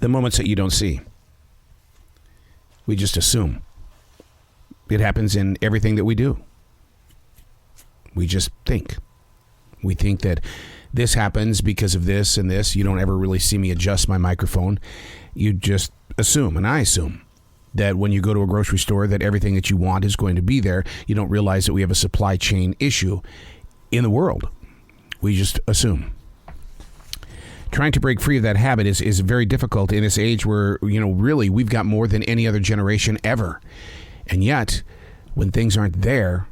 The moments that you don't see. We just assume. It happens in everything that we do. We just think. We think that this happens because of this and this. You don't ever really see me adjust my microphone. You just assume, and I assume, that when you go to a grocery store that everything that you want is going to be there. You don't realize that we have a supply chain issue in the world. We just assume. Trying to break free of that habit is very difficult in this age where, really we've got more than any other generation ever. And yet, when things aren't there,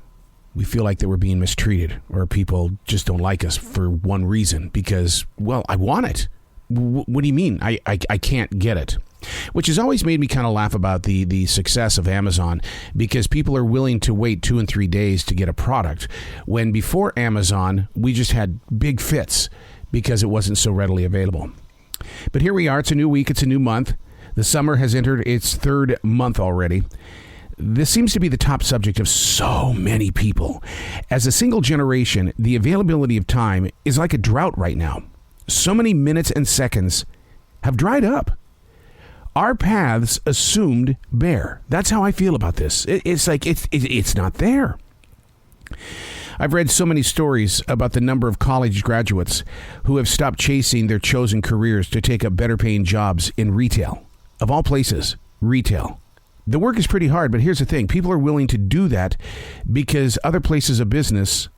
we feel like that we're being mistreated or people just don't like us for one reason because, well, I want it. What do you mean? I can't get it. Which has always made me kind of laugh about the success of Amazon because people are willing to wait 2 and 3 days to get a product when before Amazon, we just had big fits because it wasn't so readily available. But here we are. It's a new week. It's a new month. The summer has entered its 3rd month already. This seems to be the top subject of so many people. As a single generation, the availability of time is like a drought right now. So many minutes and seconds have dried up. Our paths assumed bare. That's how I feel about this. It's like it's not there. I've read so many stories about the number of college graduates who have stopped chasing their chosen careers to take up better paying jobs in retail. Of all places, retail. The work is pretty hard, but here's the thing. People are willing to do that because other places of business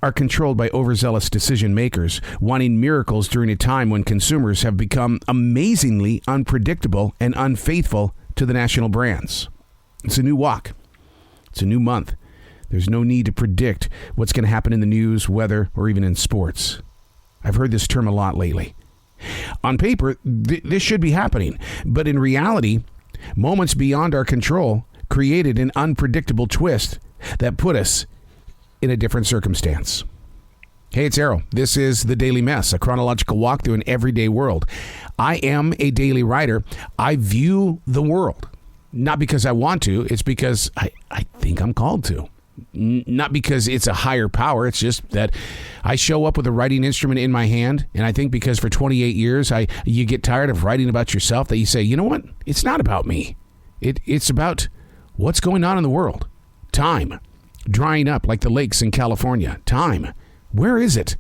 are controlled by overzealous decision makers, wanting miracles during a time when consumers have become amazingly unpredictable and unfaithful to the national brands. It's a new walk. It's a new month. There's no need to predict what's going to happen in the news, weather, or even in sports. I've heard this term a lot lately. On paper, this should be happening, but in reality, moments beyond our control created an unpredictable twist that put us in a different circumstance. Hey, it's Arrow. This is The Daily Mess, a chronological walk through an everyday world. I am a daily writer. I view the world, not because I want to, it's because I think I'm called to. Not because it's a higher power, it's just that I show up with a writing instrument in my hand, and I think because for 28 years you get tired of writing about yourself that you say, you know what? It's not about me. It's about what's going on in the world. Time. Drying up like the lakes in California. Time. Where is it?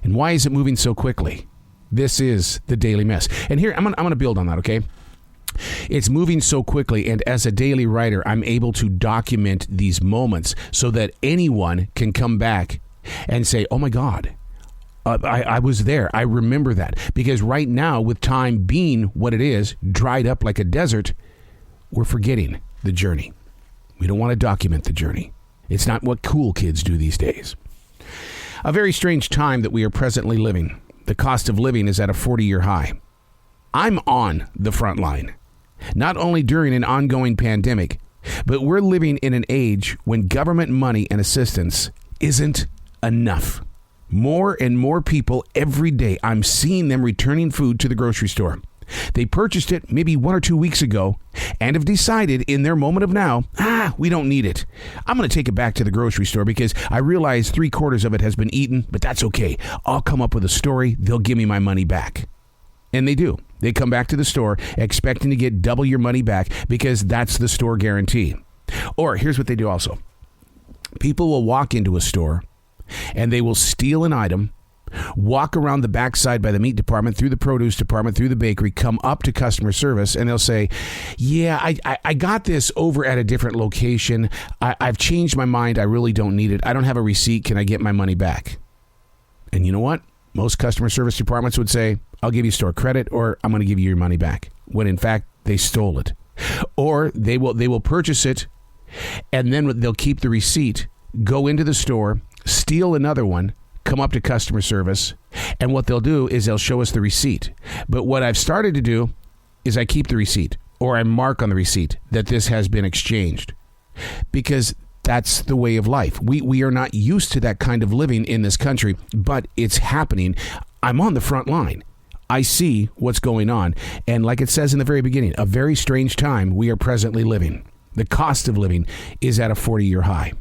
And why is it moving so quickly? This is The Daily Mess. And here, I'm going to build on that, okay? It's moving so quickly, and as a daily writer, I'm able to document these moments so that anyone can come back and say, oh my God, I was there. I remember that. Because right now, with time being what it is, dried up like a desert, we're forgetting the journey. We don't want to document the journey. It's not what cool kids do these days. A very strange time that we are presently living. The cost of living is at a 40-year high. I'm on the front line. Not only during an ongoing pandemic, but we're living in an age when government money and assistance isn't enough. More and more people every day, I'm seeing them returning food to the grocery store. They purchased it maybe 1 or 2 weeks ago and have decided in their moment of now, we don't need it. I'm going to take it back to the grocery store because I realize 3/4 of it has been eaten, but that's okay. I'll come up with a story. They'll give me my money back. And they do. They come back to the store expecting to get double your money back because that's the store guarantee. Or here's what they do also. People will walk into a store and they will steal an item, walk around the backside by the meat department, through the produce department, through the bakery, come up to customer service, and they'll say, yeah, I got this over at a different location. I've changed my mind. I really don't need it. I don't have a receipt. Can I get my money back? And you know what? Most customer service departments would say, I'll give you store credit or I'm going to give you your money back, when in fact they stole it. Or they will purchase it and then they'll keep the receipt, go into the store, steal another one, come up to customer service, and what they'll do is they'll show us the receipt. But what I've started to do is I keep the receipt, or I mark on the receipt that this has been exchanged, because that's the way of life. We are not used to that kind of living in this country, but it's happening. I'm on the front line. I see what's going on. And like it says in the very beginning, a very strange time we are presently living. The cost of living is at a 40-year high.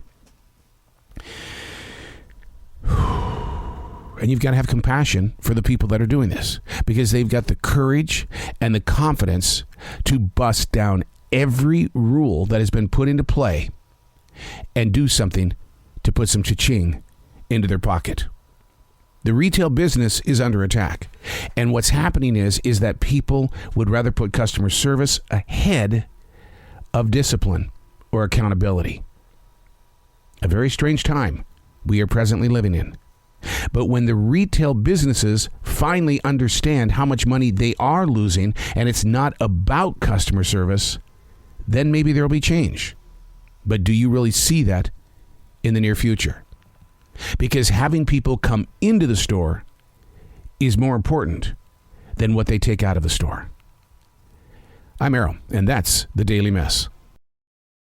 And you've got to have compassion for the people that are doing this, because they've got the courage and the confidence to bust down every rule that has been put into play and do something to put some cha-ching into their pocket. The retail business is under attack. And what's happening is that people would rather put customer service ahead of discipline or accountability. A very strange time we are presently living in. But when the retail businesses finally understand how much money they are losing and it's not about customer service, then maybe there will be change. But do you really see that in the near future? Because having people come into the store is more important than what they take out of the store. I'm Errol, and that's the Daily Mess.